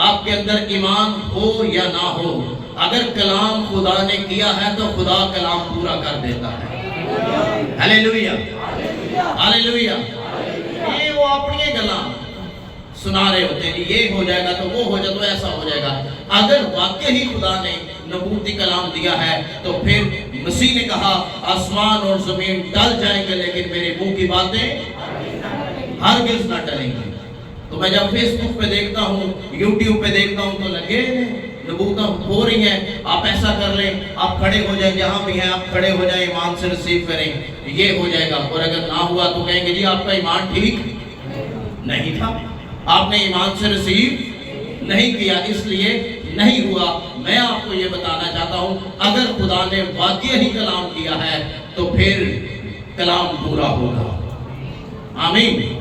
آپ کے اندر ایمان ہو یا نہ ہو، اگر کلام خدا نے کیا ہے تو خدا کلام پورا کر دیتا ہے۔ ہاللیلویہ، ہاللیلویہ۔ یہ وہ اپنی گلاں سنا رہے ہوتے ہیں، یہ ہو جائے گا تو وہ ہو جائے تو ایسا ہو جائے گا۔ اگر واقعی ہی خدا نے نبوتی کلام دیا ہے تو پھر مسیح نے کہا آسمان اور زمین ٹل جائیں گے لیکن میرے منہ کی باتیں ہرگز نہ ٹلیں گی۔ تو میں جب فیس بک پہ دیکھتا ہوں، یوٹیوب پہ دیکھتا ہوں تو لگے نبوتیں ہو رہی ہیں، آپ ایسا کر لیں، آپ کھڑے ہو جائیں، جہاں بھی ہیں آپ کھڑے ہو جائیں، ایمان سے ریسیو کریں، یہ ہو جائے گا۔ اور اگر نہ ہوا تو کہیں گے جی آپ کا ایمان ٹھیک نہیں تھا، آپ نے ایمان سے ریسیو نہیں کیا، اس لیے نہیں ہوا۔ میں آپ کو یہ بتانا چاہتا ہوں اگر خدا نے واقعی ہی کلام کیا ہے تو پھر کلام پورا ہوگا۔ آمین،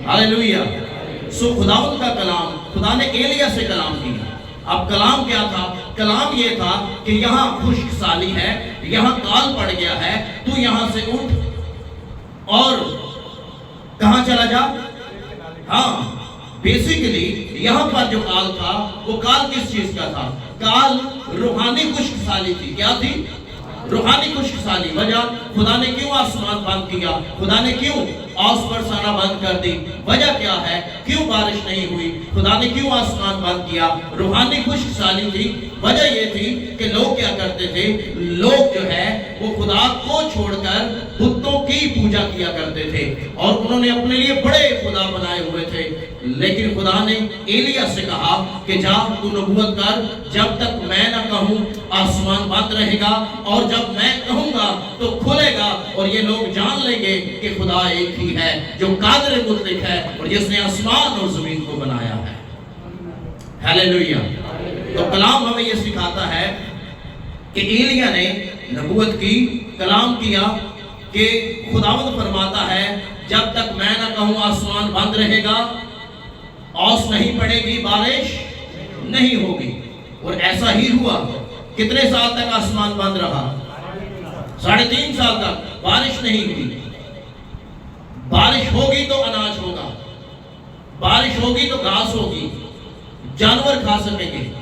ہاللیلویہ۔ سو خداوند کا کلام، خدا نے ایلیا سے کلام کیا۔ اب کلام کیا تھا؟ کلام یہ تھا کہ یہاں خشک سالی ہے، یہاں کال پڑ گیا ہے، تو یہاں سے اٹھ اور کہاں چلا جا۔ ہاں، بیسیکلی یہاں پر جو کال تھا وہ کال کس چیز کا تھا؟ کال روحانی خشک سالی تھی۔ کیا تھی؟ روحانی خشک سالی۔ وجہ خدا نے کیوں آسمان بند کیا؟ خدا نے کیوں اوس برسانا بند کر دی؟ وجہ کیا ہے؟ کیوں بارش نہیں ہوئی؟ خدا نے کیوں آسمان بند کیا؟ روحانی خشک سالی تھی۔ وجہ یہ تھی کہ لوگ کیا کرتے تھے؟ لوگ جو ہے وہ خدا کو چھوڑ کر بتوں کی پوجا کیا کرتے تھے اور انہوں نے اپنے لیے بڑے خدا بنائے ہوئے تھے۔ لیکن خدا نے ایلیا سے کہا کہ جا تو نبوت کر، جب تک میں نہ کہوں آسمان بند رہے گا، اور جب میں کہوں گا تو کھلے گا، اور یہ لوگ جان لیں گے کہ خدا ایک ہی ہے جو قادر مطلق ہے اور جس نے آسمان اور زمین کو بنایا ہے۔ ہاللیلویہ۔ تو کلام ہمیں یہ سکھاتا ہے کہ ایلیا نے نبوت کی، کلام کیا کہ خداوند فرماتا ہے جب تک میں نہ کہوں آسمان بند رہے گا، اوس نہیں پڑے گی، بارش نہیں ہوگی۔ اور ایسا ہی ہوا۔ کتنے سال تک آسمان بند رہا؟ 3.5 سال تک بارش نہیں ہوئی۔ بارش ہوگی تو اناج ہوگا، بارش ہوگی تو گھاس ہوگی، جانور کھا سکیں گے۔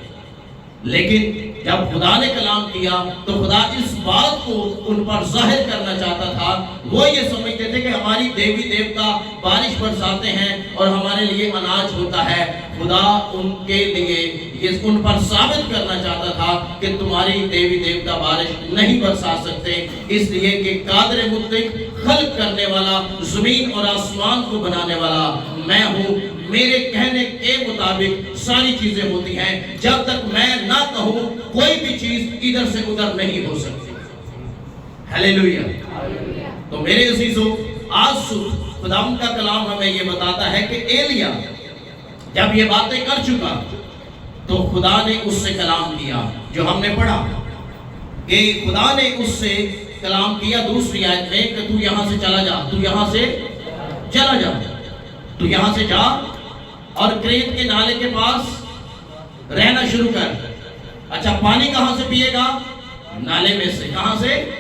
لیکن جب خدا نے کلام کیا تو خدا اس بات کو ان پر ظاہر کرنا چاہتا تھا۔ وہ یہ سمجھتے تھے کہ ہماری دیوی دیوتا بارش برساتے ہیں اور ہمارے لیے اناج ہوتا ہے۔ خدا ان کے لیے یہ ان پر ثابت کرنا چاہتا تھا کہ تمہاری دیوی دیوتا بارش نہیں برسا سکتے، اس لیے کہ قادر مطلق، خلق کرنے والا، زمین اور آسمان کو بنانے والا میں ہوں۔ میرے کہنے کے مطابق ساری چیزیں ہوتی ہیں۔ جب تک میں نہ کہوں کوئی بھی چیز ادھر سے ادھر نہیں ہو سکتی۔ ہاللیلویہ۔ تو میرے عزیزو، آج صبح خداوند کا کلام ہمیں یہ بتاتا ہے کہ ایلیا جب یہ باتیں کر چکا تو خدا نے اس سے کلام کیا، جو ہم نے پڑھا کہ خدا نے اس سے کلام کیا دوسری آیت میں کہ تو یہاں سے چلا جا، تو یہاں سے چلا جا، تو یہاں سے جا اور کریت کے نالے کے پاس رہنا شروع کر۔ اچھا، پانی کہاں سے پیے گا؟ نالے میں سے۔ کہاں سے؟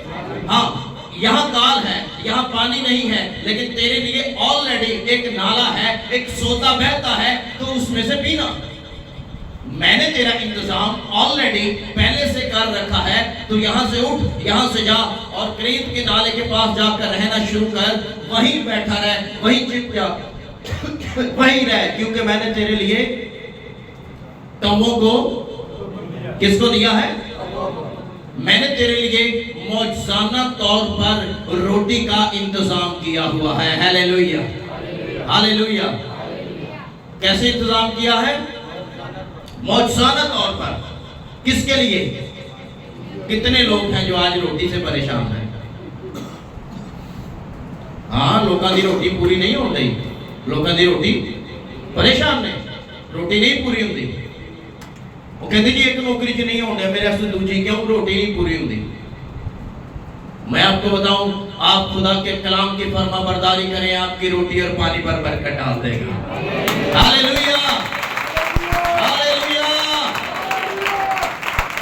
ہاں، یہاں کال ہے، یہاں پانی نہیں ہے، لیکن تیرے لیے آلریڈی ایک نالا ہے، ایک سوتا بہتا ہے، تو اس میں سے پینا۔ میں نے تیرا انتظام آلریڈی پہلے سے کر رکھا ہے، تو یہاں سے اٹھ، یہاں سے جا اور کریت کے نالے کے پاس جا کر رہنا شروع کر، وہیں بیٹھا رہ، وہیں چپ جا، وہیں رہ، کیونکہ میں نے تیرے لیے تمبوں کو کس کو دیا ہے؟ میں نے تیرے لیے معجزانہ طور پر روٹی کا انتظام کیا ہوا ہے۔ ہاللیلویہ، ہاللیلویہ۔ کیسے انتظام کیا ہے؟ معجزانہ طور پر۔ کس کے لیے؟ کتنے لوگ ہیں جو آج روٹی سے پریشان ہیں؟ ہاں، لوگوں کی روٹی پوری نہیں ہو گئی، لوگوں کی روٹی پریشان نہیں، روٹی نہیں پوری ہوتی۔ وہ کہتے جی ایک نوکری چ نہیں ہوتا، میرے سے دوسری کیوں روٹی نہیں پوری ہوتی۔ میں آپ کو بتاؤں، آپ خدا کے کلام کی فرما برداری کریں، آپ کی روٹی اور پانی پر برکت ڈال دے گا۔ ہاللیلویہ، ہاللیلویہ۔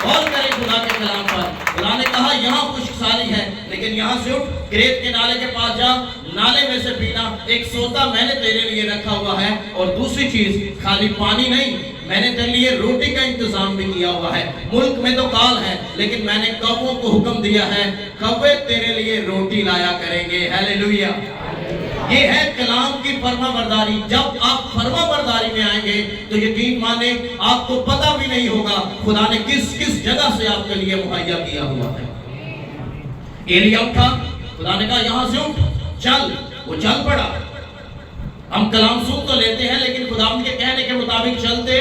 غور کریں خدا کے کلام پر۔ خدا نے کہا یہاں خشک سالی ہے، لیکن یہاں سے اٹھ، کریت کے نالے کے پاس جا، نالے میں سے پینا۔ ایک سوتا میں نے تیرے لیے رکھا ہوا ہے، اور دوسری چیز خالی پانی نہیں میں نے تیرے لیے روٹی کا انتظام بھی کیا ہوا ہے، ملک میں تو کال ہے لیکن میں نے کووں کو حکم دیا ہے کوے تیرے لیے روٹی لایا کریں گے۔ ہیلیلویا! یہ ہے کلام کی فرما برداری۔ جب آپ فرما برداری میں آئیں گے تو یقین مانے آپ کو پتہ بھی نہیں ہوگا خدا نے کس کس جگہ سے آپ کے لیے مہیا کیا ہوا ہے۔ ایلیا اٹھا، خدا نے کہا یہاں سے اٹھ چل، وہ چل پڑا۔ ہم کلام سن تو لیتے ہیں لیکن خدا ان کے کہنے کے مطابق چلتے۔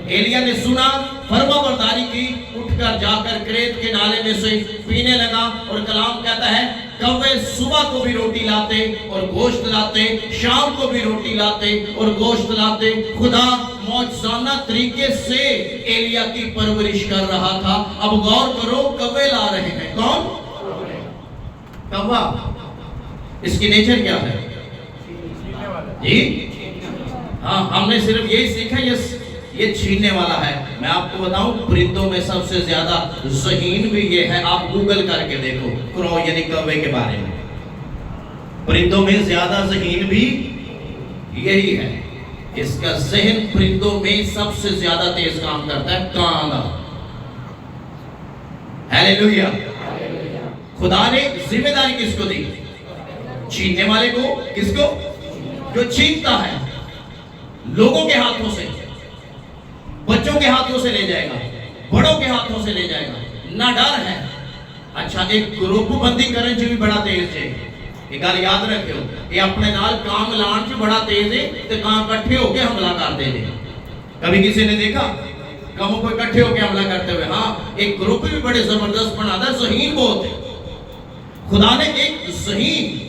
ایلیا نے سنا، فرما برداری کی، اٹھ کر جا کر کریت کے نالے میں سے پینے لگا، اور کلام کہتا ہے کوے صبح کو بھی روٹی لاتے اور گوشت لاتے، شام کو بھی روٹی لاتے اور گوشت لاتے۔ خدا معجزانہ طریقے سے ایلیا کی پرورش کر رہا تھا۔ اب غور کرو، کوے لا رہے ہیں، کون؟ کوا۔ اس کی نیچر کیا ہے؟ جی ہاں، ہم نے صرف یہی سیکھا یہ چھیننے والا ہے۔ میں آپ کو بتاؤں پرندوں میں سب سے زیادہ ذہین بھی یہ ہے، آپ گوگل کر کے دیکھو کرو یعنی کوے کے بارے میں، پرندوں میں زیادہ ذہین بھی یہی ہے۔ اس کا ذہن پرندوں میں سب سے زیادہ تیز کام کرتا ہے، کانگا۔ ہیلیلویا! خدا نے ذمہ داری کس کو دی؟ چھیننے والے کو۔ کس کو؟ جو چھینتا ہے، لوگوں کے ہاتھوں سے، بچوں کے ہاتھوں سے لے جائے گا، بڑوں کے ہاتھوں سے لے جائے گا، نہ ڈر ہے۔ اچھا، ایک گروپ بندی کرن چ بھی بڑا تیز ہے۔ یہ گل یاد رکھو، یہ اپنے نال کام لان چ بڑا تیز ہے تے کام کٹھے ہو کے حملہ کر دے دے۔ کبھی کسی نے دیکھا کاموں کو اکٹھے ہو کے حملہ کرتے ہوئے؟ ہاں، ایک گروپ بھی بڑے زبردست بناتا ہے، ذہین بہت ہے۔ خدا نے ایک ذہین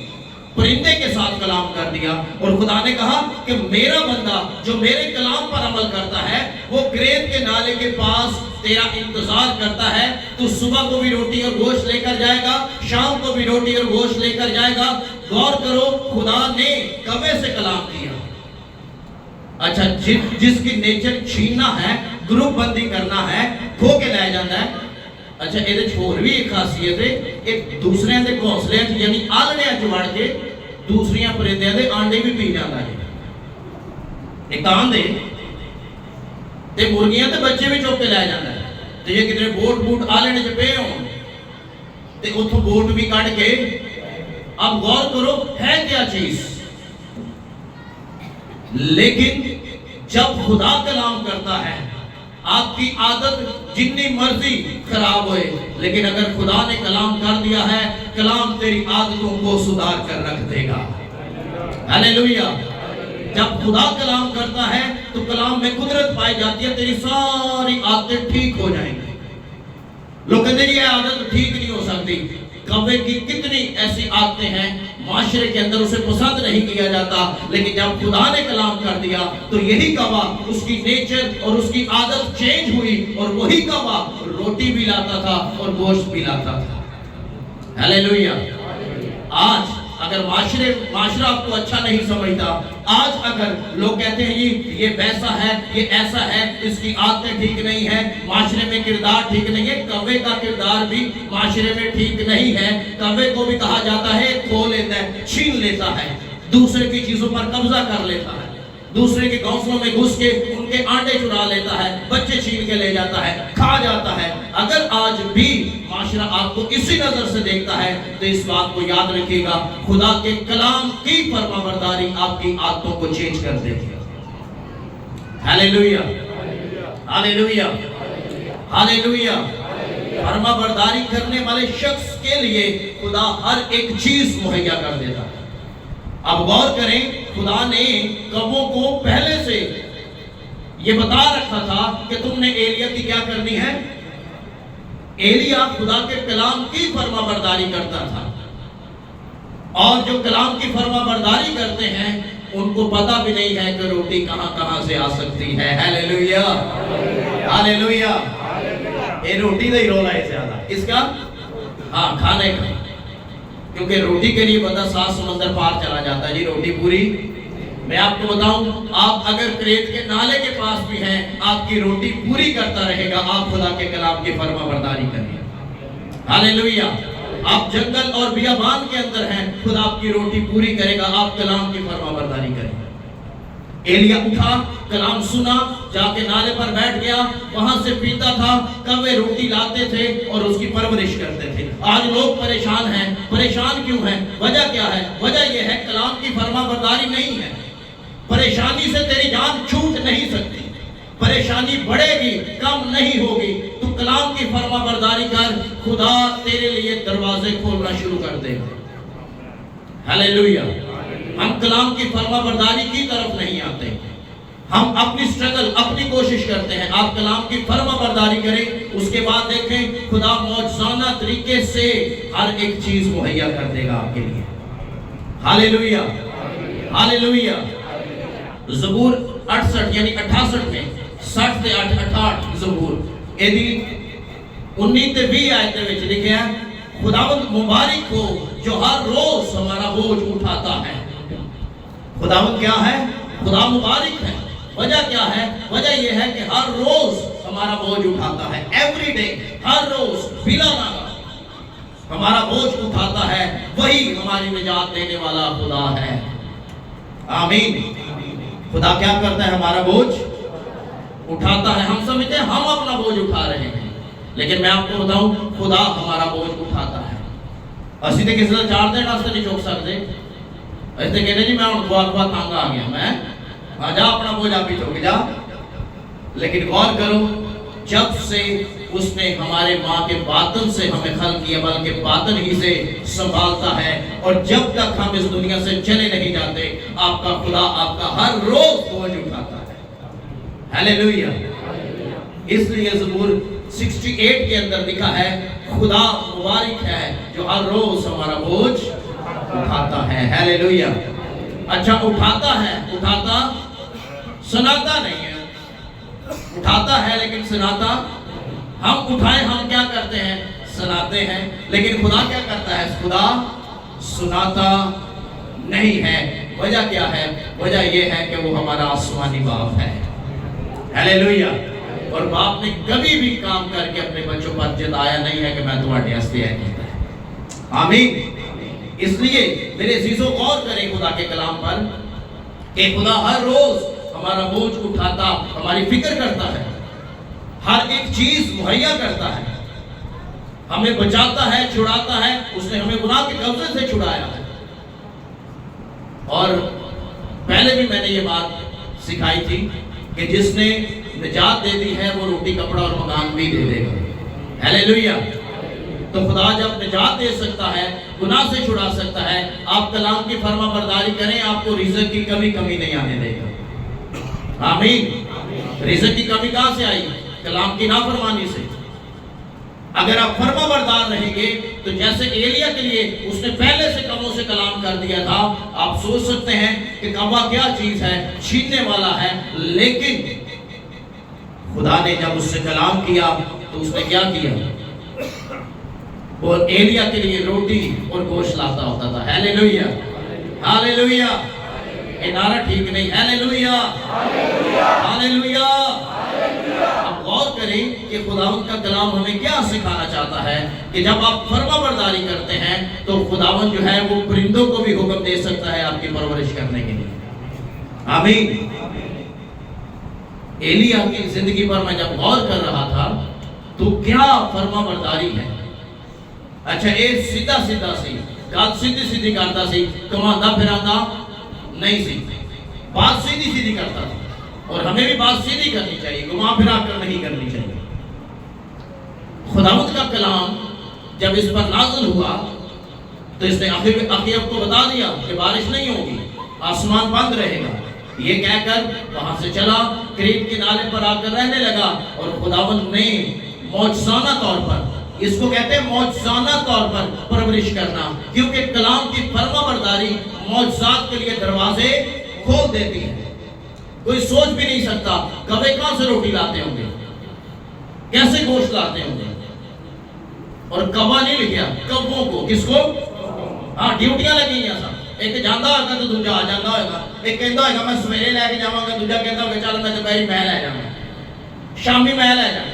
پرندے کے ساتھ کلام کر دیا، اور خدا نے کہا کہ میرا بندہ جو میرے کلام پر عمل کرتا ہے وہ کریت کے نالے کے پاس تیرا انتظار کرتا ہے۔ تو صبح کو بھی روٹی اور گوشت لے کر جائے گا، شام کو بھی روٹی اور گوشت لے کر جائے گا۔ غور کرو، خدا نے کوے سے کلام کیا۔ اچھا، جس کی نیچر چھیننا ہے، گروپ بندی کرنا ہے، کھو کے لے جانا ہے۔ اچھا، یہ چھوڑ بھی ایک خاصیت ہے، ایک دوسرے دے گھونسلے یعنی آلڑے چڑھ کے دوسریاں پرندے دے آنڈے بھی پی جاتا ہے۔ ایک آندے تے مرغیاں تے بچے بھی چوک کے لے جاتا ہے۔ تے یہ کتنے بوٹ آلڑے چ پے ہون تے اتھوں بوٹ بھی کٹ کے۔ اب غور کرو ہے کیا چیز، لیکن جب خدا کلام کرتا ہے آپ کی عادت جتنی مرضی خراب ہوئے، لیکن اگر خدا نے کلام کر دیا ہے، کلام تیری عادتوں کو سدھار کر رکھ دے گا۔ ہیلیلویا! جب خدا کلام کرتا ہے تو کلام میں قدرت پائی جاتی ہے، تیری ساری عادتیں ٹھیک ہو جائیں گی۔ لوگ کہتے ہیں یہ عادت ٹھیک نہیں ہو سکتی۔ کوے کی کتنی ایسی عادتیں ہیں معاشرے کے اندر اسے پسند نہیں کیا جاتا، لیکن جب خدا نے کلام کر دیا تو یہی کوا، اس کی نیچر اور اس کی عادت چینج ہوئی، اور وہی کوا روٹی بھی لاتا تھا اور گوشت بھی لاتا تھا۔ ہیلیلویا! آج اگر معاشرہ آپ کو اچھا نہیں سمجھتا، آج اگر لوگ کہتے ہیں یہ ویسا ہے، یہ ایسا ہے، اس کی عادتیں ٹھیک نہیں ہے، معاشرے میں کردار ٹھیک نہیں ہے، کوے کا کردار بھی معاشرے میں ٹھیک نہیں ہے۔ کوے کو بھی کہا جاتا ہے کھو لیتا ہے، چھین لیتا ہے، دوسرے کی چیزوں پر قبضہ کر لیتا ہے، دوسرے کے گھونسلوں میں گھس کے ان کے آنڈے چرا لیتا ہے، بچے چھین کے لے جاتا ہے، کھا جاتا ہے۔ اگر آج بھی معاشرہ آپ کو اسی نظر سے دیکھتا ہے تو اس بات کو یاد رکھیے گا، خدا کے کلام کی فرما برداری آپ کی عادتوں کو چینج کر دے گی۔ ہیلیلویا! ہیلیلویا! ہیلیلویا! فرما برداری کرنے والے شخص کے لیے خدا ہر ایک چیز مہیا کر دیتا ہے۔ اب غور کریں، خدا نے کبوں کو پہلے سے یہ بتا رکھا تھا کہ تم نے ایلیا کی کیا کرنی ہے۔ ایلیا خدا کے کلام کی فرما برداری کرتا تھا، اور جو کلام کی فرما برداری کرتے ہیں ان کو پتہ بھی نہیں ہے کہ روٹی کہاں کہاں سے آ سکتی ہے۔ ہیلیلویا! ہیلیلویا! یہ روٹی کا ہی رولا ہے زیادہ، کس کا؟ ہاں، کھانے کا، کیونکہ روٹی کے لیے بندہ 7 سمندر پار چلا جاتا ہے۔ جی روٹی پوری، میں آپ کو بتاؤں، آپ اگر کریت کے نالے کے پاس بھی ہیں، آپ کی روٹی پوری کرتا رہے گا، آپ خدا کے کلام کی فرما برداری کریں۔ ہیلیلویا! آپ جنگل اور بیابان کے اندر ہیں، خدا آپ کی روٹی پوری کرے گا، آپ کلام کی فرما برداری کریں۔ ایلیا اٹھا، کلام سنا، جا کے نالے پر بیٹھ گیا، وہاں سے پیتا تھا، کوے روٹی لاتے تھے اور اس کی پرورش کرتے تھے۔ آج لوگ پریشان ہیں۔ پریشان کیوں ہیں؟ وجہ کیا ہے؟ وجہ یہ ہے کلام کی فرما برداری نہیں ہے۔ پریشانی سے تیری جان چھوٹ نہیں سکتی، پریشانی بڑھے گی، کم نہیں ہوگی۔ تو کلام کی فرما برداری کر، خدا تیرے لیے دروازے کھولنا شروع کر دے گا۔ ہاللیلویہ۔ ہم کلام کی فرما برداری کی طرف نہیں آتے، ہم اپنی سٹرگل، اپنی کوشش کرتے ہیں۔ آپ کلام کی فرما برداری کریں، اس کے بعد دیکھیں خدا معجزانہ طریقے سے ہر ایک چیز مہیا کر دے گا آپ کے لیے۔ ہاللیلویہ، ہاللیلویہ۔ زبور 68 یعنی 68 میں 60 تے 68 زبور ایدی 19 تے 20 آیت وچ لکھیا ہے، خداوند مبارک ہو جو ہر روز ہمارا بوجھ اٹھاتا ہے۔ خداوند کیا ہے؟ خدا مبارک ہے۔ وجہ کیا ہے؟ وجہ یہ ہے کہ ہر روز ہمارا بوجھ اٹھاتا ہے۔ ایوری ڈے، ہر روز بلا ناغہ ہمارا بوجھ اٹھاتا ہے۔ وہی ہماری نجات دینے والا خدا ہے۔ آمین۔ خدا کیا کرتا ہے؟ ہمارا بوجھ اٹھاتا ہے۔ ہم سمجھتے ہیں ہم اپنا بوجھ اٹھا رہے ہیں، لیکن میں آپ کو بتاؤں خدا ہمارا بوجھ اٹھاتا ہے۔ اسی تے کسی نے 4 دن واسطے نہیں چوک سکتے۔ ایسے کہنے جی میں دعا تانگا آ گیا، میں جا اپنا بوجھ آپ ہی چوک جا۔ لیکن غور کرو، جب سے اس نے ہمارے ماں کے باطن سے ہمیں خلق کیا، بلکہ باطن ہی سے سنبھالتا ہے، اور جب تک ہم اس دنیا سے چلے نہیں جاتے آپ کا خدا آپ کا ہر روز بوجھ اٹھاتا ہے۔ ہاللیلویہ۔ اس لیے زبور 68 کے اندر لکھا ہے خدا مبارک ہے جو ہر روز ہمارا بوجھ اٹھاتا ہے۔ ہاللیلویہ۔ اچھا، اٹھاتا ہے، اٹھاتا سناتا نہیں ہے۔ اٹھاتا ہے لیکن سناتا، ہم اٹھائے ہم کیا کرتے ہیں؟ سناتے ہیں، لیکن خدا کیا کرتا ہے؟ خدا سناتا نہیں ہے۔ وجہ کیا ہے؟ وجہ یہ ہے کہ وہ ہمارا آسمانی باپ ہے۔ ہاللیلویہ۔ اور باپ نے کبھی بھی کام کر کے اپنے بچوں پر جتایا نہیں ہے کہ میں تمہارے ہستی ہے کہتا ہے۔ آمین۔ اس لیے میرے عزیزوں غور کریں خدا کے کلام پر کہ خدا ہر روز ہمارا بوجھ اٹھاتا، ہماری فکر کرتا ہے، ہر ایک چیز مہیا کرتا ہے، ہمیں بچاتا ہے، چھڑاتا ہے۔ اس نے ہمیں گناہ کے قبضے سے چھڑایا ہے۔ اور پہلے بھی میں نے یہ بات سکھائی تھی کہ جس نے نجات دے دی ہے وہ روٹی کپڑا اور مکان بھی دے دے گا۔ ہاللیلویہ۔ تو خدا جب نجات دے سکتا ہے، گناہ سے چھڑا سکتا ہے، آپ کلام کی فرما برداری کریں، آپ کو رزق کی کمی نہیں آنے دے گا۔ آمین۔ رزق کی کمی کہاں سے آئی؟ کلام کی نافرمانی سے۔ اگر آپ فرما بردار رہیں گے تو جیسے ایلیا کے لیے اس نے پہلے سے کموں سے کلام کر دیا تھا، آپ سوچ سکتے ہیں کہ کوا کیا چیز ہے، چھیننے والا ہے، لیکن خدا نے جب اس سے کلام کیا تو اس نے کیا کیا؟ وہ ایلیا کے لیے روٹی اور گوشت لاتا ہوتا تھا۔ ہاللیلویہ، ہاللیلویہ۔ یہ نعرہ ٹھیک نہیں۔ ہاللیلویہ، ہاللیلویہ۔ اب غور کریں کہ خداوند کا کلام ہمیں کیا سکھانا چاہتا ہے کہ جب آپ فرما برداری کرتے ہیں تو خداوند جو ہے وہ پرندوں کو بھی حکم دے سکتا ہے آپ کی پرورش کرنے کے لیے۔ آمین۔ ایلیا کی زندگی پر میں جب غور کر رہا تھا تو کیا فرما برداری ہے۔ اچھا، یہ سیدھا سیدھا سی گل سیدھی کرتا سی، کماندا پھراندا نہیں سی، بات سیدھی کرتا تھا۔ اور ہمیں بھی بات سیدھی کرنی چاہیے، گھما پھرا کر نہیں کرنی چاہیے۔ خداوند کا کلام جب اس پر نازل ہوا تو اس نے اخیب کو بتا دیا کہ بارش نہیں ہوگی، آسمان بند رہے گا۔ یہ کہہ کر وہاں سے چلا، کریت کے نالے پر آ کر رہنے لگا، اور خداوند نے معجزانہ طور پر، اس کو کہتے ہیں معجزانہ طور پر پرورش کرنا، کیونکہ کلام کی فرما برداری معجزات کے لیے دروازے کھول دیتی ہے۔ کوئی سوچ بھی نہیں سکتا کوے کہاں سے روٹی لاتے ہوں گے، کیسے گوشت لاتے ہوں گے۔ اور کوا نہیں لکھیا، کبوں کو، کس کو؟ ہاں، ڈیوٹیاں لگی ہیں سب۔ ایک جاندہ ہوگا تو دوجا آ جاندہ ہوگا، ایک کہندہ ہوگا میں سویرے لے کے جاؤں گا، دوجا کہندہ ہوگا چل میں دوپہری میں لے جاؤں گا، شامی میں لے جاؤں گا۔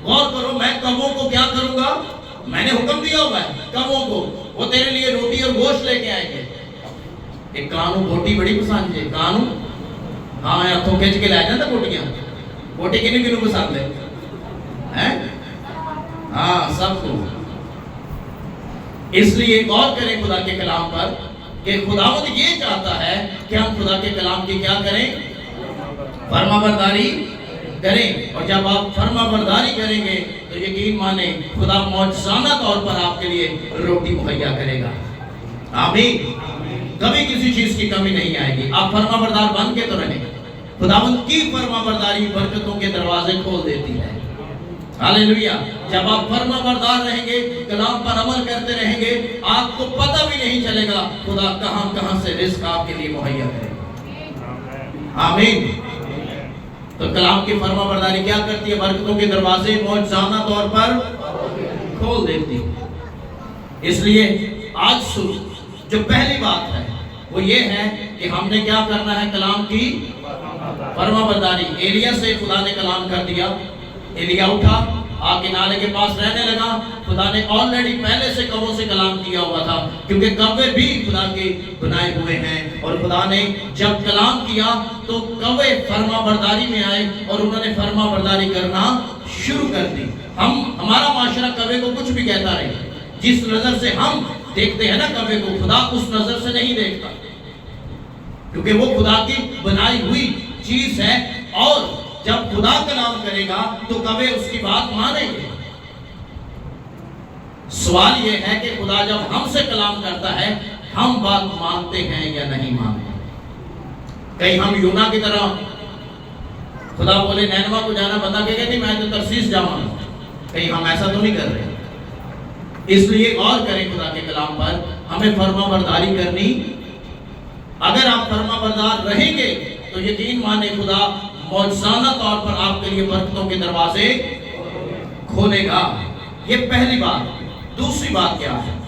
غور کرو، میں کبوں کو کیا کروں گا؟ میں نے حکم دیا ہوا ہے کبوں کو، وہ تیرے لیے روٹی اور گوشت لے کے آئیں گے۔ ایک کانوں بوٹی بڑی پسند ہے، کانوں ہاں ہاتھوں کھچ کے لے جاتا کوٹیاں کوٹی کنوں کنوں پسند ہے ہاں سب کو اس لیے غور کریں خدا کے کلام پر کہ خداوند یہ چاہتا ہے کہ ہم خدا کے کلام کی کیا کریں فرما برداری کریں اور جب آپ فرما برداری کریں گے تو یقین مانیں خدا معجزانہ طور پر آپ کے لیے روٹی مہیا کرے گا آمین کبھی کسی چیز کی کمی نہیں آئے گی آپ فرما بردار بن کے تو رہیں خداوند کی فرما برداری برکتوں کے دروازے کھول دیتی ہے ہاللیلویہ جب آپ فرما بردار رہیں گے کلام پر عمل کرتے رہیں گے آپ کو پتہ بھی نہیں چلے گا خدا کہاں کہاں سے رزق آپ کے لیے مہیا کرے گا آمین تو کلام کی فرما برداری کیا کرتی ہے برکتوں کے دروازے معجزانہ طور پر کھول دیتی اس لیے آج صبح جو پہلی بات ہے وہ یہ ہے کہ ہم نے کیا کرنا ہے کلام کی فرما برداری ایلیا سے خدا نے کلام کر دیا ایلیا اٹھا آگے نالے کے پاس رہنے لگا خدا نے آلریڈی پہلے سے کووں سے کلام کیا ہوا تھا کیونکہ کوے بھی خدا کے بنائے ہوئے ہیں اور خدا نے جب کلام کیا تو کوے فرما برداری میں آئے اور انہوں نے فرما برداری کرنا شروع کر دی ہمارا معاشرہ کوے کو کچھ بھی کہتا رہے جس نظر سے ہم دیکھتے ہیں نا کوے کو خدا اس نظر سے نہیں دیکھتا کیونکہ وہ خدا کی بنائی ہوئی چیز ہے اور جب خدا کلام کرے گا تو کوے اس کی بات مانیں گے سوال یہ ہے کہ خدا جب ہم سے کلام کرتا ہے ہم بات مانتے ہیں یا نہیں مانتے کہیں ہم یونا کی طرح خدا بولے نینوا کو جانا بتا کے نہیں میں تو ترسیس جاؤں کہیں ہم ایسا تو نہیں کر رہے اس لیے غور کریں خدا کے کلام پر ہمیں فرما برداری کرنی اگر آپ فرما بردار رہیں گے تو یقین مانے خدا معجزانہ طور پر آپ کے لیے برکتوں کے دروازے کھولے گا یہ پہلی بات دوسری بات کیا ہے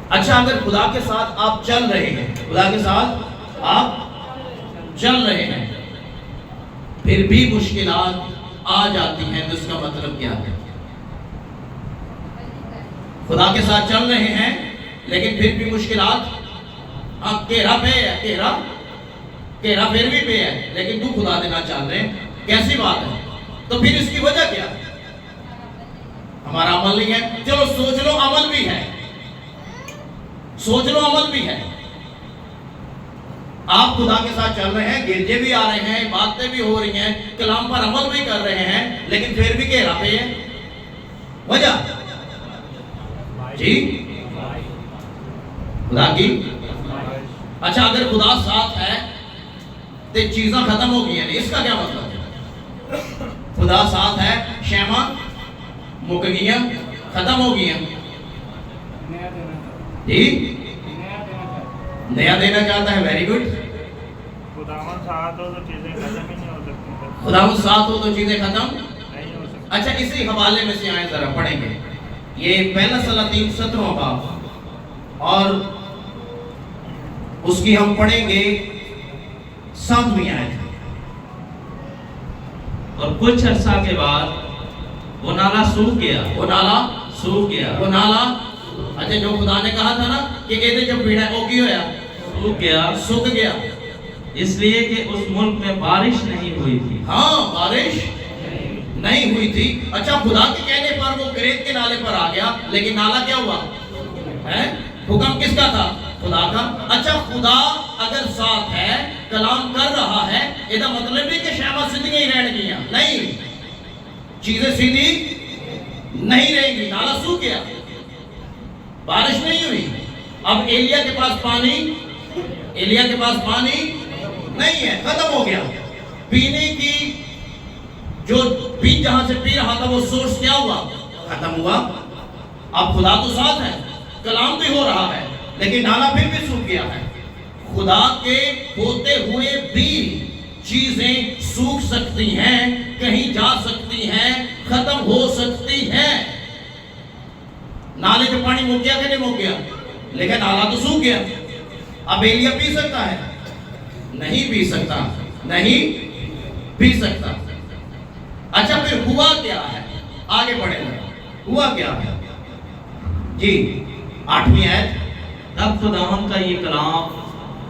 اچھا اگر خدا کے ساتھ آپ چل رہے ہیں خدا کے ساتھ آپ چل رہے ہیں پھر بھی مشکلات آ جاتی ہیں تو اس کا مطلب کیا ہے خدا کے ساتھ چل رہے ہیں لیکن پھر بھی مشکلات کیرا پہ ہے کیرا پھر بھی پہ ہے لیکن تو خدا دینا چاہ رہے ہیں کیسی بات ہے تو پھر اس کی وجہ کیا ہے ہمارا عمل نہیں ہے چلو سوچ لو عمل بھی ہے سوچ لو عمل بھی ہے آپ خدا کے ساتھ چل رہے ہیں گرجے بھی آ رہے ہیں باتیں بھی ہو رہی ہیں کلام پر عمل بھی کر رہے ہیں لیکن پھر بھی کیرا پہ ہے وجہ جی خدا کی اچھا اگر خدا ساتھ ہے تو چیزاں ختم ہو گئی ہیں اس کا کیا مطلب ہے خدا ساتھ ہے شیما مک گئی ہیں ختم ہو گئی ہیں جی نیا دینا چاہتا ہے ویری گڈ خداوند ساتھ ہو تو چیزیں ختم ہی نہیں ہو سکتی خداوند ساتھ ہو تو چیزیں ختم نہیں ہو سکتی اچھا اسی حوالے میں سے آئیں ذرا پڑھیں گے یہ پہلا سلاطین 17واں باب اور اس کی ہم پڑھیں گے 7ویں آیت اور کچھ عرصہ کے بعد وہ نالا سوکھ گیا وہ نالا سوکھ گیا وہ نالا اچھا جو خدا نے کہا تھا نا کہ یہ جو پیڑا ہے وہ کی ہویا سوکھ گیا سوکھ گیا اس لیے کہ اس ملک میں بارش نہیں ہوئی تھی ہاں بارش نہیں ہوئی تھی اچھا خدا کے کہنے پر وہ کریت کے نالے پر آ گیا لیکن نالا کیا ہوا ہے حکم کس کا تھا خدا کا اچھا خدا اگر ساتھ ہے کلام کر رہا ہے یہ مطلب نہیں کہ شہبہ زندگی ہی رہن گیا نہیں چیزیں سیدھی نہیں رہیں گی نالا سوکھ گیا بارش نہیں ہوئی اب ایلیا کے پاس پانی نہیں ہے ختم ہو گیا پینے کی جو بھی جہاں سے پی رہا تھا وہ سورس کیا ہوا ختم ہوا اب خدا تو ساتھ ہے کلام بھی ہو رہا ہے لیکن نالا پھر بھی سوکھ گیا ہے خدا کے ہوتے ہوئے بھی چیزیں سوکھ سکتی ہیں کہیں جا سکتی ہیں ختم ہو سکتی ہیں نالے میں پانی مک گیا کہ نہیں مک گیا لیکن نالا تو سوکھ گیا اب ایلیا پی سکتا ہے نہیں پی سکتا اچھا پھر ہوا کیا ہے آگے بڑھے ہوا کیا ہے جی 8ویں آیت تب خداوند کا یہ کلام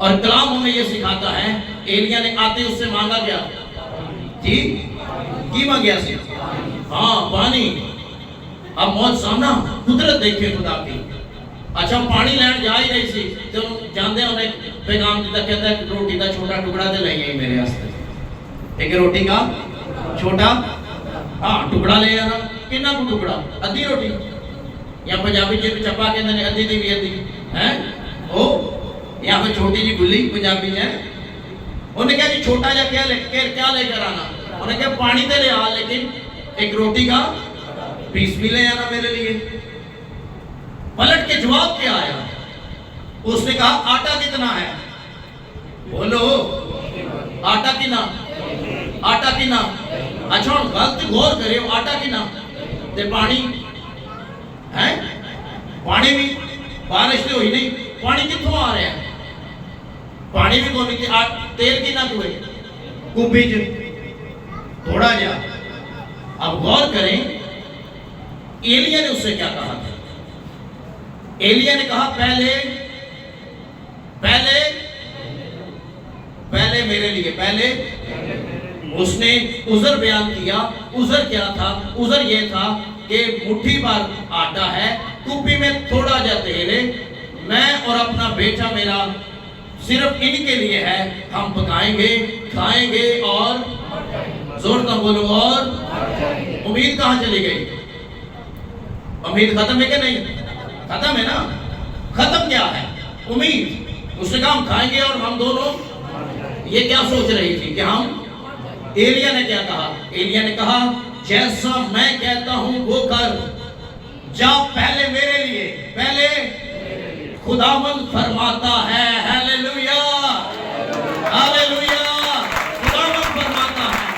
اور کلام ہمیں یہ سکھاتا ہے ایلیا نے آتے اس سے مانگا کیا جی کی مانگیا سی ہاں پانی اب موت سامنا قدرت دیکھے خدا کی اچھا پانی لین جا ہی رہی سی تو جاندے انہیں پیغام دیتا کہتا ہے روٹی کا چھوٹا ٹکڑا دے لیں میرے واسطے ایک روٹی کا چھوٹا ہاں ٹکڑا لے آنا کنا کو ٹکڑا ادھی روٹی یا پنجابی جی چپا کے اندر ادھی دی بھی ادھی ہیں او یا پھر چھوٹی جی گلی پنجابی ہے انہیں کہا جی چھوٹا جا کیا لے کر آنا انہیں کہا پانی دے لے آ لیکن ایک روٹی کا پیس بھی لے آنا میرے لیے پلٹ کے جواب کیا آیا اس نے کہا آٹا کتنا ہے بولو آٹا کنا آٹا کنا اچھا ہوں غلط غور کرے آٹا کنا تے پانی ہے پانی بھی بارش تو ہوئی نہیں پانی کتوں آ رہا ہے پانی بھی کونی تھی تیل کی نہ کوئے کوپی جو تھوڑا جا اب غور کریں ایلیا نے اس سے کیا کہا تھا ایلیا نے کہا پہلے میرے لیے پہلے اس نے عذر بیان کیا عذر کیا تھا عذر یہ تھا کہ مٹھی بھر آٹا ہے کوپی میں تھوڑا جا تیل ہے میں اور اپنا بیٹا میرا صرف ان کے لیے ہے ہم پکائیں گے کھائیں گے اور زور نہ بولو اور امید کہاں چلی گئی امید ختم ہے کہ نہیں ختم ہے نا ختم کیا ہے امید اس نے کہا ہم کھائیں گے اور ہم دونوں یہ کیا سوچ رہی تھی کہ ہم ایلیا نے کیا کہا ایلیا نے کہا جیسا میں کہتا ہوں وہ کر جا پہلے میرے لیے پہلے خداوند فرماتا ہے ہیلیلویا ہیلیلویا خداوند فرماتا ہے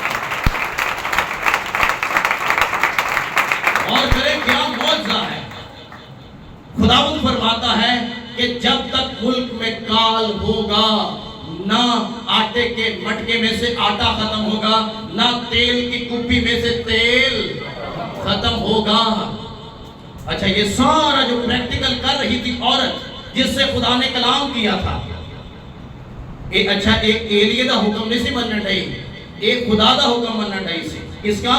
اور کرے کیا معجزہ ہے خداوند فرماتا ہے کہ جب تک ملک میں کال ہوگا نہ آٹے کے مٹکے میں سے آٹا ختم ہوگا نہ تیل کی کپی میں سے تیل ختم ہوگا اچھا یہ سارا جو پریکٹیکل کر رہی تھی عورت جس سے خدا نے کلام کیا تھا اچھا ایک ایلیے دا حکم نہیں سی مننا نہیں ایک خدا دا حکم مننا نہیں سی کس کا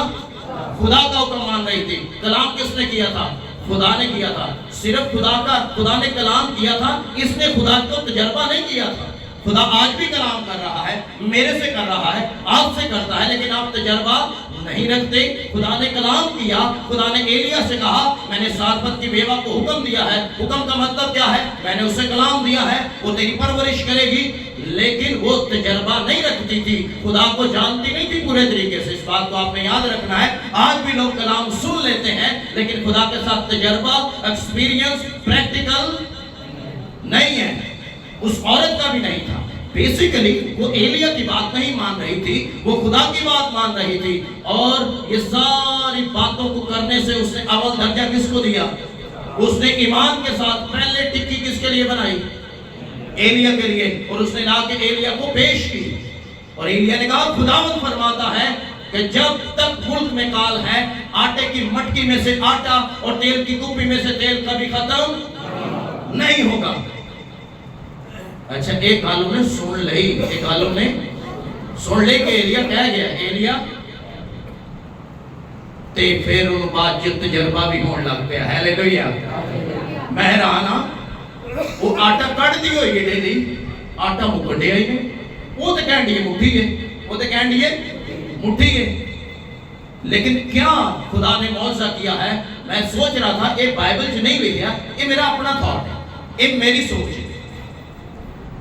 خدا کا حکم مان رہی تھی کلام کس نے کیا تھا خدا نے کیا تھا صرف خدا نے کلام کیا تھا اس نے خدا کو تجربہ نہیں کیا تھا خدا آج بھی کلام کر رہا ہے میرے سے کر رہا ہے آپ سے کرتا ہے لیکن آپ تجربہ نہیں رکھتے خدا نے کلام کیا خدا نے ایلیا سے کہا میں نے سارفت کی بیوہ کو حکم دیا ہے حکم کا مطلب کیا ہے میں نے اسے کلام دیا ہے وہ تیری پرورش کرے گی لیکن وہ تجربہ نہیں رکھتی تھی خدا کو جانتی نہیں تھی پورے طریقے سے اس بات کو آپ نے یاد رکھنا ہے آج بھی لوگ کلام سن لیتے ہیں لیکن خدا کے ساتھ تجربہ ایکسپیرینس پریکٹیکل نہیں ہے اس عورت کا بھی نہیں تھا بیسیکلی وہ ایلیا کی بات نہیں مان رہی تھی وہ خدا کی بات مان رہی تھی اور یہ ساری باتوں کو کرنے سے اس نے اول درجہ کس کو دیا اس نے ایمان کے ساتھ پہلے ٹکی کس کے لیے بنائی ایلیا کے لیے اور اس نے لا کے ایلیا کو پیش کی اور ایلیا نے کہا خداوند فرماتا ہے کہ جب تک ملک میں کال ہے آٹے کی مٹکی میں سے آٹا اور تیل کی کوپی میں سے تیل کبھی ختم نہیں ہوگا اچھا ایک عالم نے سن لئی ایک عالم نے سن لے کہ ایلیا کہہ گیا ایلیا تے پھر ان بات جو تجربہ بھی ہون لگ پیا ہیلیلویا میں حیران ہاں وہ آٹا کٹ دی ہوئی ہے ڈیلی آٹا مکڑیا ہی ہے وہ تو کہن دی ہے مٹھی ہے وہ تو کہن دی ہے مٹھی ہے لیکن کیا خدا نے معجزہ کیا ہے میں سوچ رہا تھا یہ بائبل جو نہیں لکھیا یہ میرا اپنا تھاٹ ہے یہ میری سوچ ہے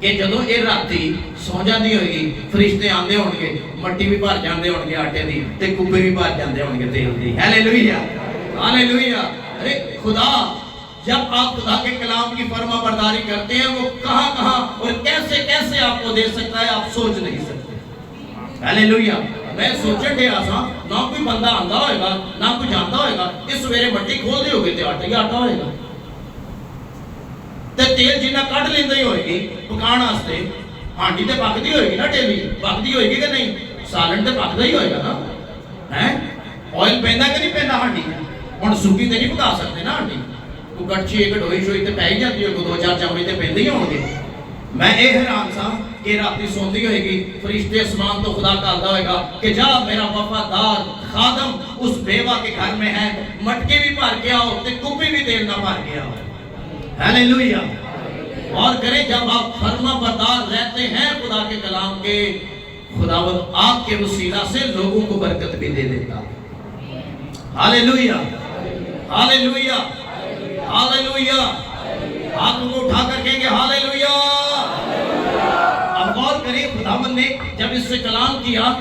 کہ جدوں یہ راتی سو جاندی ہوئے گی فرشتے آندے ہون گے مٹی بھی بھر جاندے ہون گے آٹے دی تے کوپے بھی بھر جاندے ہون گے تیل دی ہیلیلویا ہیلیلویا ارے خدا جب آپ خدا کے کلام کی فرما برداری کرتے ہیں وہ کہاں کہاں اور کیسے کیسے آپ کو دے سکتا ہے آپ سوچ نہیں سکتے ہیلیلویا میں سوچن دے آساں نہ کوئی بندہ آندا ہوئے گا نہ کوئی جاندا ہوئے گا اس سویرے مٹی کھول دے ہوگے تے آٹا ہی آٹا ہوئے گا تے تیل جنہ کٹ لیندے ہی ہوئے گی پکان واسطے ہانڈی تے پکدی ہوئے گی نا ٹیلی پکدی ہوئے گی کہ نہیں سالن تے پکدا ہی ہوئے گا نا ہیں آئل پیندا کہ نہیں پیندا ہانڈی ہن سوکی تے نہیں پکا سکتے نا ہانڈی کو کڑچی ایک ڈوئی شوئی تے پے جاتی ہوئے کو دو چار چمچ تے پیندے ہی ہون گے میں اے حیران سا کہ رات سوندی ہوئے گی فرشتے اسمان تو خدا کا ہوئے گا کہ جا میرا وفادار خادم اس بیوہ کے گھر میں ہے، مٹکی بھی پار کے آؤ تے کپی بھی تیل نہ پار کے آؤ. ہیلیلویا. اور کریں جب آپ فرما بردار رہتے ہیں خدا کے کلام کے، خداوند آپ کے وسیلہ سے لوگوں کو برکت بھی دے دیتا. Hallelujah hallelujah hallelujah. ہاتھوں کو اٹھا کر کہیں گے ہیلیلویا. اب غور کریں خداوند نے جب اس سے کلام کیا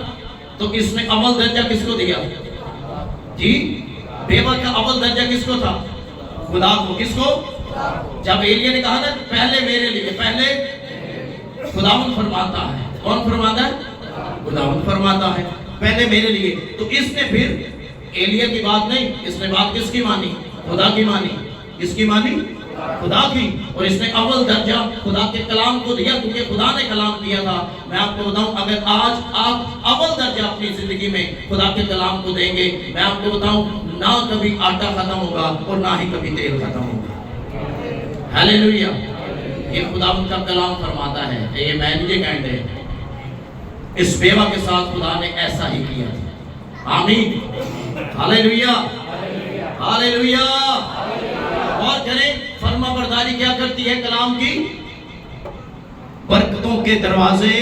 تو اس نے اول درجہ کس کو دیا؟ جی بیوہ کا اول درجہ کس کو تھا؟ خدا کو. کس کو؟ جب ایلیہ نے کہا نا پہلے میرے لیے، پہلے خداوند فرماتا ہے. کون فرماتا ہے؟ خداوند فرماتا ہے پہلے میرے لیے. تو اس نے پھر ایلیہ کی بات نہیں، اس نے بات کس کی مانی؟ خدا کی مانی. کس کی مانی؟ خدا کی. اور اس نے اول درجہ خدا کے کلام کو دیا کیونکہ خدا نے کلام دیا تھا. میں آپ کو بتاؤں اگر آج آپ اول درجہ اپنی زندگی میں خدا کے کلام کو دیں گے، میں آپ کو بتاؤں نہ کبھی آٹا ختم ہوگا اور نہ ہی کبھی تیل ختم ہوگا. ہیلیلویا. یہ خداوند کا کلام فرماتا ہے. یہ میں نہیں کہتے ہیں، اس بیوہ کے ساتھ خدا نے ایسا ہی کیا. آمین. Hallelujah hallelujah. اور کریں فرما برداری کیا کرتی ہے کلام کی؟ برکتوں کے دروازے.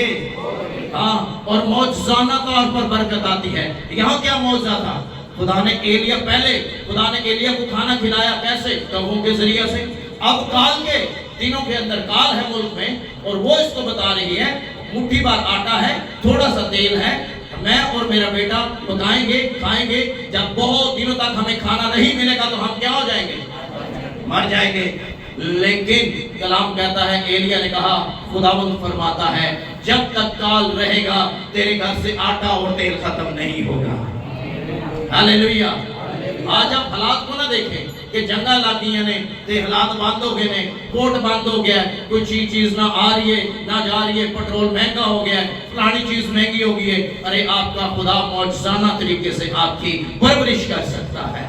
ہاں. اور معجزانہ طور پر برکت آتی ہے. یہاں کیا معجزہ تھا؟ خدا نے ایلیہ پہلے خدا نے ایلیہ کو کھانا کھلایا کیسے؟ کوہوں کے ذریعے سے. اب کال کے دنوں کے اندر کال ہے ملک میں اور وہ اس کو بتا رہی ہے مٹھی بھر آٹا ہے، تھوڑا سا تیل ہے، میں اور میرا بیٹا پکائیں گے کھائیں گے. جب بہت دنوں تک ہمیں کھانا نہیں ملے گا تو ہم کیا ہو جائیں گے؟ مر جائیں گے. لیکن کلام کہتا ہے ایلیہ نے کہا خداوند فرماتا ہے جب تک کال رہے گا تیرے گھر سے آٹا اور تیل ختم نہیں ہوگا. ہیلیلویا. آج آپ حالات کو نہ دیکھیں کہ جنگہ لاگیاں نے تے حالات بند ہو گئے نے، کوٹ بند ہو گیا ہے، کوئی چیز نہ آ رہی ہے نہ جا رہی ہے، پٹرول مہنگا ہو گیا ہے، فلانی چیز مہنگی ہو گئی ہے. ارے آپ کا خدا معجزانہ طریقے سے آپ کی پرورش کر سکتا ہے.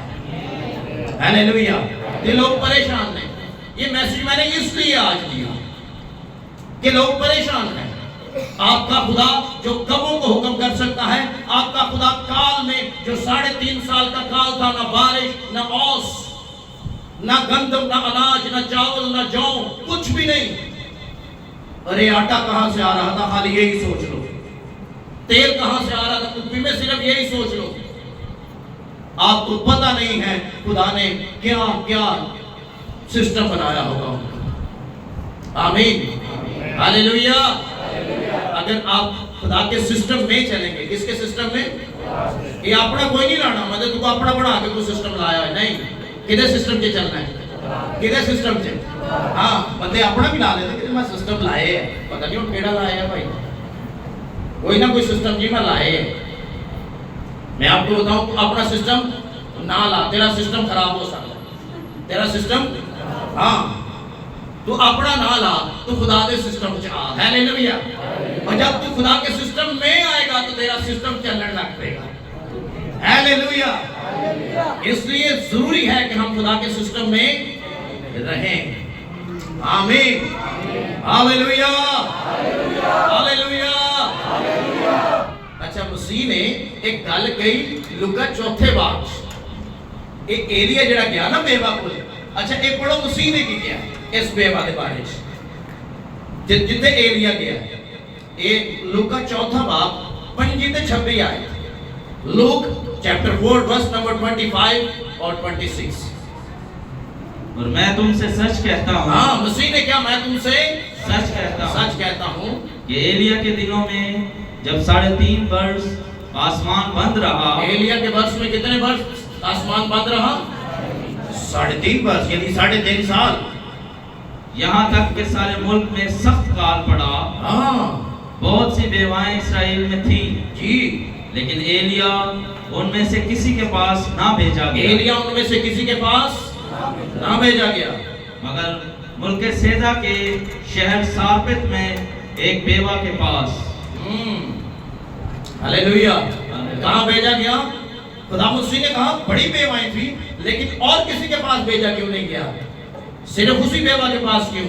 ہیلیلویا. یہ لوگ پریشان ہیں. یہ میسج میں نے اس لیے آج دیا کہ لوگ پریشان ہیں. آپ کا خدا جو کبوں کو حکم کر سکتا ہے، آپ کا خدا کال میں جو 3.5 سال کا کال تھا، نہ بارش نہ اوس نہ گندم نہ اناج نہ چاول نہ جو، کچھ بھی نہیں. ارے آٹا کہاں سے آ رہا تھا؟ خالی یہی سوچ لو. تیل کہاں سے آ رہا تھا؟ کپی میں صرف یہی سوچ لو. آپ کو پتہ نہیں ہے خدا نے کیا کیا سسٹم بنایا ہوگا. آمین. ہیلیلویا. اگر آپ خدا کے سسٹم میں چلیں گے، کس کے سسٹم میں؟ یہ اپنا کوئی نہیں لانا، مطلب تو اپنا بڑھا کے کوئی سسٹم لایا ہے نہیں. کدھر سسٹم سے چلنا ہے؟ کدھر سسٹم سے؟ ہاں بندے اپنا بھی لا لیتے کہ میں سسٹم لائے ہیں، پتہ نہیں وہ کیڑا لایا ہے بھائی. کوئی نہ کوئی سسٹم جی میں لائے ہیں. میں آپ کو بتاؤں تو اپنا سسٹم نہ لا، تیرا سسٹم خراب ہو سکتا ہے. تیرا سسٹم ہاں تو اپنا نہ لا تو خدا دے سسٹم چاہ. ہیلیلویا. اور جب تو خدا کے سسٹم میں آئے گا تو تیرا سسٹم چلنے لگ پڑے گا. ہیلیلویا. اس لیے ضروری ہے کہ ہم خدا کے سسٹم میں رہیں. آمین. Hallelujah hallelujah. اچھا مسیح نے ایک گل کہی لوکا 4 باب. ایک ایلیہ جڑا گیا نا بیوہ کو، اچھا ایک پڑھو مسیح نے کی کیا اس بیوہ کے بارے جتنے ایلیہ گیا. ایک لوکا 4 باب 25 تے 26 آئے. لوک چیپٹر 4 ورس نمبر 25 اور 26. اور میں تم سے سچ کہتا ہوں. ہاں مسیح نے کیا؟ میں تم سے سچ کہتا ہوں کہ ایلیہ کے دنوں میں جب 3.5 برس آسمان بند رہا. ایلیہ کے برس میں کتنے برس آسمان بند رہا؟ 3.5 برس یعنی 3.5 سال. یہاں تک کہ سارے ملک میں سخت کال پڑا. ہاں بہت سی بیوائیں اسرائیل میں تھیں جی، لیکن ایلیہ ان میں سے کسی کے پاس نہ بھیجا گیا. ایلیہ ان میں سے کسی کے پاس نہ بھیجا گیا مگر ملک سیدا کے شہر سارپت میں ایک بیوہ کے پاس. ہیلیلویا. کہاں بھیجا گیا؟ خدا مسیح نے کہا بڑی بیوائیں تھی لیکن اور کسی کے پاس بھیجا کیوں نہیں گیا؟ صرف اسی بیوہ کے پاس کیوں؟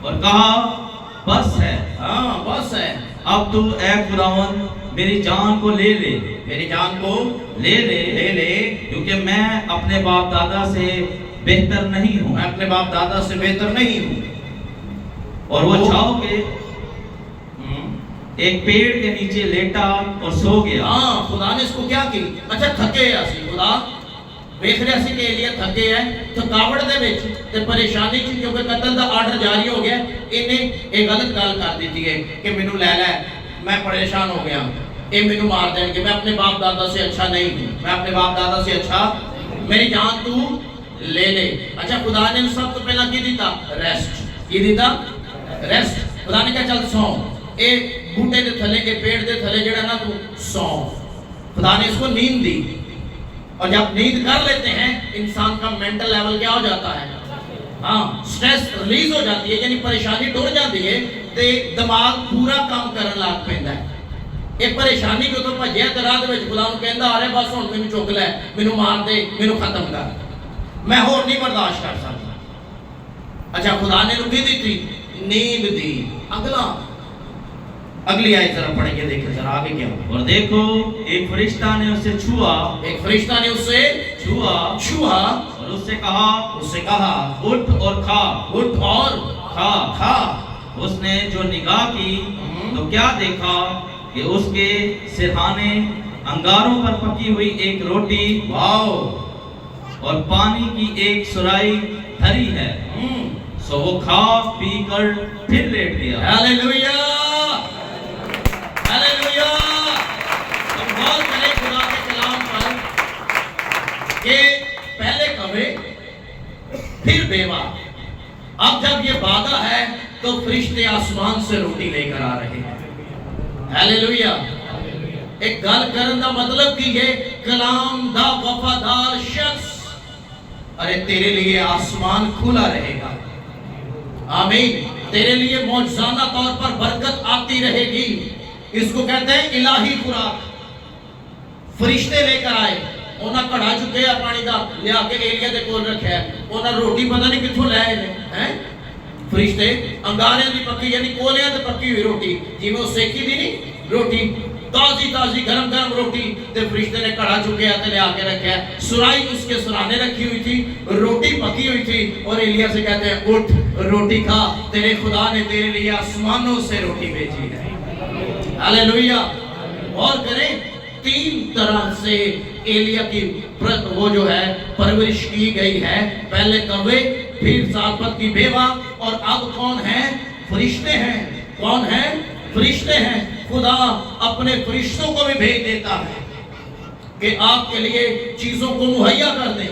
اور کہا بس ہے، ہاں بس ہے، اب تو اے خداوند میری جان کو لے لے، میری جان کو لے لے لے، لے، کیونکہ میں اپنے باپ دادا سے بہتر نہیں ہوں۔ میں اپنے باپ دادا سے بہتر نہیں ہوں۔ اور وہ چھاؤ کے ایک پیڑ کے نیچے لیٹا اور سو گیا۔ ہاں خدا نے اس کو کیا کی؟ اچھا تھکے اسی خدا ویکھ رہا سی کہ ایلیا تھکے ہے، تھکاوٹ دے وچ تے پریشانی چ کیونکہ قتل دا آرڈر جاری ہو گیا، انہیں ایک غلط گل کر دیتی ہے کہ مینوں لے لے، میں پریشان ہو گیا، اے مینوں مار دین گے، میں اپنے باپ دادا سے اچھا نہیں ہوں، میں اپنے باپ دادا سے اچھا، میری جان تو لے لے۔ اچھا خدا نے سب تو پہلا کی دیتا؟ ریسٹ۔ کی دیتا؟ ریسٹ۔ خدا نے کہا چل سو، اے بوٹے دے تھلے کے پیڑ دے تھلے جڑا نا تو سو۔ خدا نے اس کو نیند دی، اور جب نیند کر لیتے ہیں انسان کا مینٹل لیول کیا ہو جاتا ہے؟ ہاں سٹریس ریلیز ہو جاتی ہے، یعنی پریشانی ٹر جاتی ہے تے دماغ پورا کام کرن لگ پیندا ہے۔ ایک پریشانی کو تو بھجیا تے راہ دے وچ خدا نوں کہندا ارے بس ہن مینوں چک لے، مینوں مار دے، مینوں ختم کر، میں ہور نہیں برداشت کر سکتا۔ اچھا خدا نے رکی دیتی، نیند دی۔ اگلی آیت ذرا پڑھ کے دیکھیں ذرا آگے کیا ہوا۔ اور دیکھو ایک فرشتہ نے اسے چھوا، ایک فرشتہ نے اس سے چھوا اور اور اس سے کہا اٹھ اور کھا، اٹھ اور کھا۔ کھا۔ اس نے جو نگاہ کی تو کیا دیکھا کہ اس کے سرہانے انگاروں پر پکی ہوئی ایک روٹی واو اور پانی کی ایک سرائی دھری ہے۔ سو وہ کھا پی کر پھر لیٹ گیا۔ Hallelujah, hallelujah. ہم غور کریں خدا کے کلام پر کہ پہلے کوے پھر بیوہ، اب جب یہ وعدہ ہے تو فرشتے آسمان سے روٹی لے کر آ رہے ہیں۔ ہیلیلویا۔ ایک گل کرن دا مطلب کہ یہ کلام دا وفادار شخص، ارے تیرے لیے آسمان کھلا رہے گا، آمین، تیرے لیے معجزانہ طور پر برکت آتی رہے گی۔ اس کو کہتے ہیں الہی خوراک۔ فرشتے لے کر آئے، انہاں کڑھا چکے ہیں پانی دا، لیا کے ایلیا دے کول رکھا ہے، انہاں روٹی پتہ نہیں کتھوں لے آئے ہیں، فرشتے انگاریاں دی پکی یعنی کولیاں تے پکی ہوئی روٹی، جی میں سیکی دی نہیں روٹی، تازی تازی گرم گرم روٹی، تے فرشتے نے کڑھا چکے ہیں لے آ کے رکھا ہے، سرائی اس کے سرانے رکھی ہوئی تھی، روٹی پکی ہوئی تھی، اور ایلیا سے کہتے ہیں اٹھ روٹی کھا، تیرے خدا نے تیرے لیے آسمانوں سے روٹی بھیجی ہے۔ ہیلیلویا۔ اور کریں تین طرح سے ایلیا کی وہ جو ہے پرورش کی گئی ہے، پہلے کوے، پھر ساپت کی بیوہ، اور اب کون ہیں؟ فرشتے ہیں۔ کون ہیں؟ فرشتے ہیں۔ خدا اپنے فرشتوں کو بھی بھیج دیتا ہے کہ آپ کے لیے چیزوں کو مہیا کر دیں۔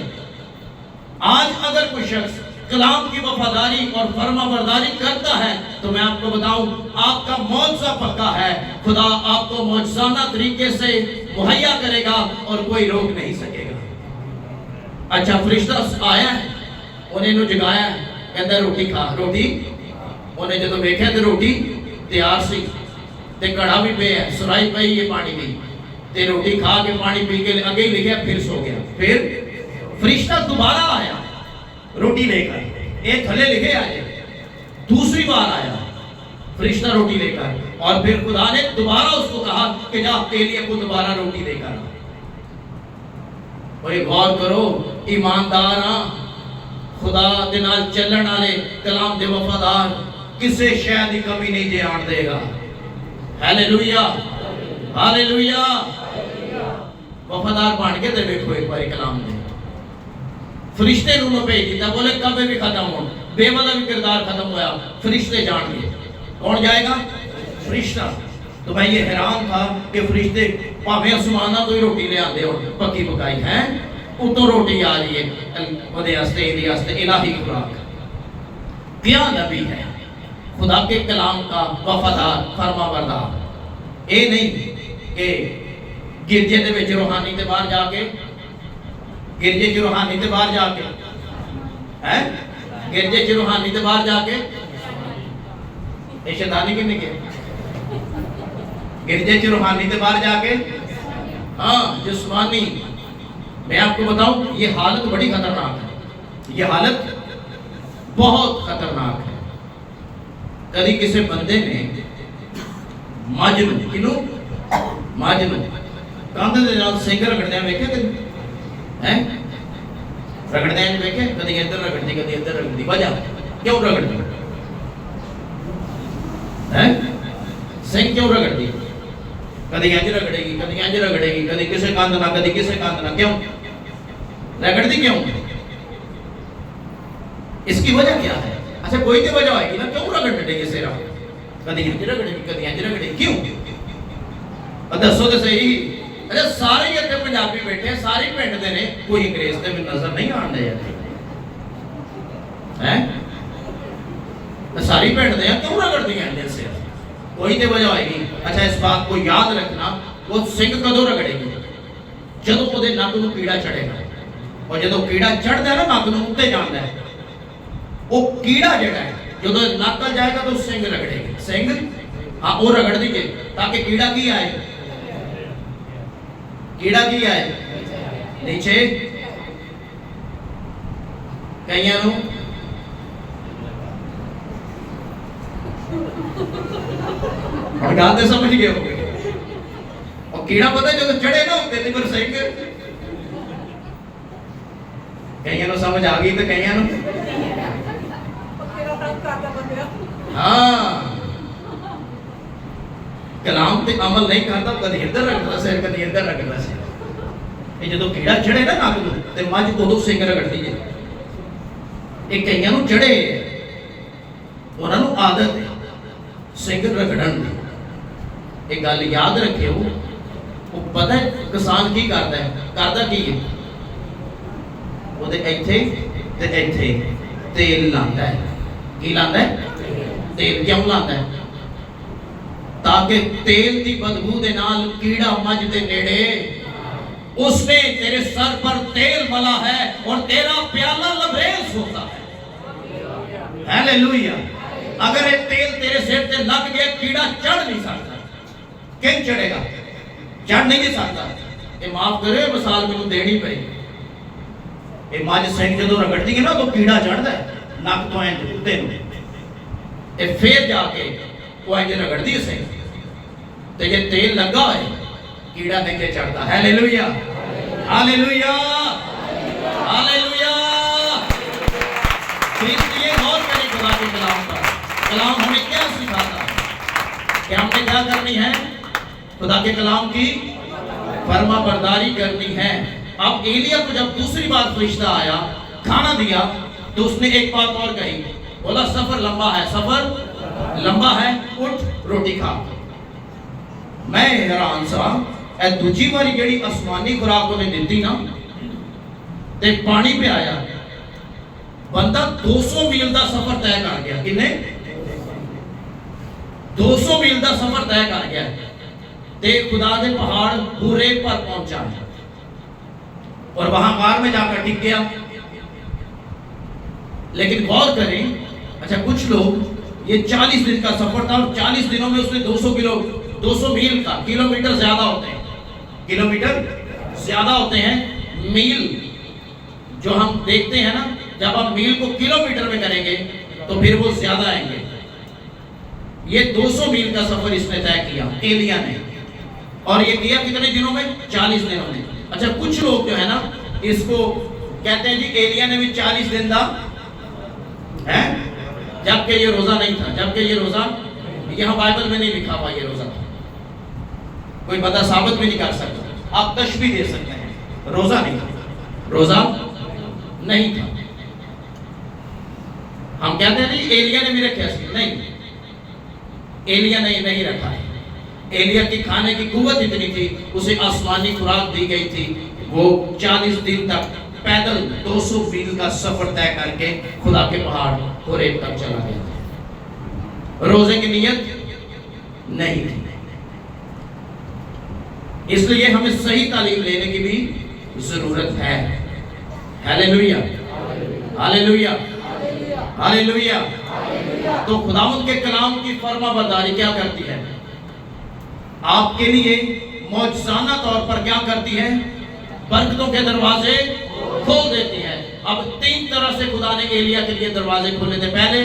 آج اگر کوئی شخص کلام کی وفاداری اور فرما برداری کرتا ہے تو میں آپ کو بتاؤں آپ کا معجزہ پکا ہے، خدا آپ کو معجزانہ طریقے سے مہیا کرے گا اور کوئی روک نہیں سکے گا۔ اچھا فرشتہ آیا ہے، انہیں نو جگایا ہے، کہتا روٹی کھا، روٹی انہیں جدو دیکھا تو روٹی تیار سی، تے کڑھا بھی پہ ہے، سرائی پہ یہ پانی بھی، تے روٹی کھا کے پانی پی کے اگے ہی لکھا پھر سو گیا۔ پھر فرشتہ دوبارہ آیا روٹی لے کر، ایک تھلے لکھے آئے، دوسری بار آیا فرشتہ روٹی لے کر، اور پھر خدا نے دوبارہ اس کو کہا کہ جا ایلیا کو دوبارہ روٹی لے کر۔ اور ایک غور کرو، ایماندار خدا دے نال چلن والے کلام دے وفادار کسے شے دی کمی نہیں جے آن دے گا۔ Hallelujah, hallelujah. وفادار بن کے تے دیکھو ایک بار کلام دے، فرشتے نو بھیج دیتا، بولے کبھی بھی ختم ہو، بے وجہ بھی کردار ختم ہوا، فرشتے جان گئے۔ کون جائے گا؟ فرشتہ۔ تو میں یہ حیران تھا کہ فرشتے پاویں آسماناں تو ہی روٹی لے آندے ہو پکی پکائی ہے، اتوں روٹی آ رہی ہے ودے واسطے ایلیا واسطے الہی خوراک۔ کیا نبی ہے خدا کے کلام کا وفادار فرما بردار، اے نہیں کہ گرجے دے وچ روحانی تے باہر جا کے، گرجے چ روحانی تے باہر جا کے ہیں، گرجے چ روحانی تے باہر جا کے اے شیطانی کنے کے گرجے چ روحانی تے باہر جا کے، ہاں جسمانی۔ میں آپ کو بتاؤں یہ حالت بڑی خطرناک ہے، یہ حالت بہت خطرناک ہے۔ کدی کسی بندے نے مجھ نو کنوں مجھ نو کاندھ دے نال سنگ رگڑدے ویکھے کدی ہیں رگڑدے ویکھے کدی ادھر رگڑدی کدی ادھر رگڑدی وجہ کیوں رگڑدی ہیں سنگ کیوں رگڑدی کدی انج رگڑے گی کدی انج رگڑے گی کدی کسے کاندھ نہ کدی کسے کاندھ نہ کیوں رگڑدی کیوں اس کی وجہ کیا ہے اچھا کوئی تو وجہ آئے گی نا کیوں رگڑنے گے سیرا کدی انج رگڑے گی کدی انج رگڑے گی کیوں دسو تو صحیح اچھا سارے یہ پنجابی بیٹھے سارے پنڈ دے نے کوئی انگریز تے میں نظر نہیں آن دے ہیں ساری پنڈ دے ہیں کیوں رگڑتی ہیں انجل سے کوئی تو وجہ آئے گی اچھا اس بات کو یاد رکھنا وہ سنگ کدو رگڑے گی جدو وہ دے ناک نو کیڑا چڑھے گا اور جدو کیڑا چڑھ دے نا ناک نو اتے جان دے وہ کیڑا جڑا ہے جدو ناکل جائے گا تو سنگ رگڑے گی سنگ ہاں وہ رگڑ دیجئے تاکہ کیڑا کی آئے کیڑا کی آئے نیچے کئیاں نو اور گاندے سمجھ گئے ہو گئے اور کیڑا پتہ ہے جو چڑھے نا تینے پر سنگ کئیاں نو سمجھ آگئی تو کئیاں نو ہاں کلام تے عمل نہیں کرتا کدی ادھر رگڑتا سے کدی ادھر رگڑتا سے یہ جدو کیڑا چڑھے نا ناک نو تے مجھ ادو سنگ رگڑتی ہے ایک کئیاں نو چڑھے انہاں نو عادت ہے سنگ رگڑن دی ایک گل یاد رکھے ہو وہ پتہ ہے کسان کی کرتا کی ہے وہ دے ایتھے تے ایتھے تیل لاندا ہے کی لاندا ہے تیل کیوں لاندا ہے تاکہ تیل دی بدبو دے نال کیڑا مجھ دے نیڑے اس نے تیرے سر پر تیل ملا ہے اور تیرا پیالہ لبریز ہوتا ہے ہیلیلویا اگر یہ تیل تیرے سر تے لگ گیا کیڑا چڑھ نہیں سکتا کیوں چڑھے گا چڑھ نہیں سکتا یہ معاف کرے مثال میں تو دینی پئی یہ ماں جس سنگ جدو رگڑ دی گی نا تو کیڑا چڑھ دا ہے ناک تو اینج اتے نو یہ پھر جا کے وہ اینج رگڑ دی سنگ تو یہ تیل لگا ہے کیڑا نہیں کے چڑھتا ہیلیلویا ہیلیلویا ہیلیلویا اس لیے غور کریں خدا کے کلام پر کلام ہمیں کیا سکھاتا ہے کہ ہم نے کیا کرنی ہے خدا کے کلام کی فرما برداری کرنی ہے اب ایلیا کو جب دوسری بار فرشتہ آیا کھانا دیا تو اس نے ایک بات اور کہی بولا سفر لمبا ہے سفر لمبا ہے اٹھ روٹی کھا میں حیران سا اے دوجی باری جڑی آسمانی خوراک نے دیتی نا تے پانی پہ آیا بندہ 200 میل دا سفر طے کر گیا کنے 200 میل دا سفر طے کر گیا تے خدا دے پہاڑ بورے پر پہنچا اور وہاں غار میں جا کر ٹک گیا لیکن غور کریں اچھا کچھ لوگ یہ 40 دن کا سفر تھا اور 40 دنوں میں اس نے 200 میل کا کلومیٹر زیادہ ہوتے ہیں کلومیٹر زیادہ ہوتے ہیں میل جو ہم دیکھتے ہیں نا جب ہم میل کو کلومیٹر میں کریں گے تو پھر وہ زیادہ آئیں گے یہ 200 میل کا سفر اس نے طے کیا ایلیا نے اور یہ کیا کتنے دنوں میں 40 دنوں میں اچھا کچھ لوگ جو ہے نا اس کو کہتے ہیں جی ایلیا نے بھی 40 دن دا ہے جبکہ یہ روزہ نہیں تھا جبکہ یہ روزہ یہاں بائبل میں نہیں لکھا ہوا یہ روزہ تھا کوئی بندہ ثابت بھی نہیں کر سکتا آپ تشبیہ دے سکتے ہیں روزہ نہیں تھا روزہ نہیں تھا ہم کہتے ہیں نہیں ایلیا نے بھی رکھا سی نہیں ایلیا نے نہیں رکھا ہے ایلیا کی کھانے کی قوت اتنی تھی اسے آسمانی خوراک دی گئی تھی وہ 40 دن تک پیدل 200 میل کا سفر طے کر کے خدا کے پہاڑ ہوریب تک چلا گیا تھا روزے کی نیت نہیں تھی اس لیے ہمیں صحیح تعلیم لینے کی بھی ضرورت ہے ہیلیلویا ہیلیلویا ہیلیلویا تو خداوند کے کلام کی فرما برداری کیا کرتی ہے آپ کے لیے معجزانہ طور پر کیا کرتی ہے برکتوں کے دروازے کھول دیتی ہے اب 3 طرح سے خدا نے ایلیا کے لیے دروازے کھولے تھے پہلے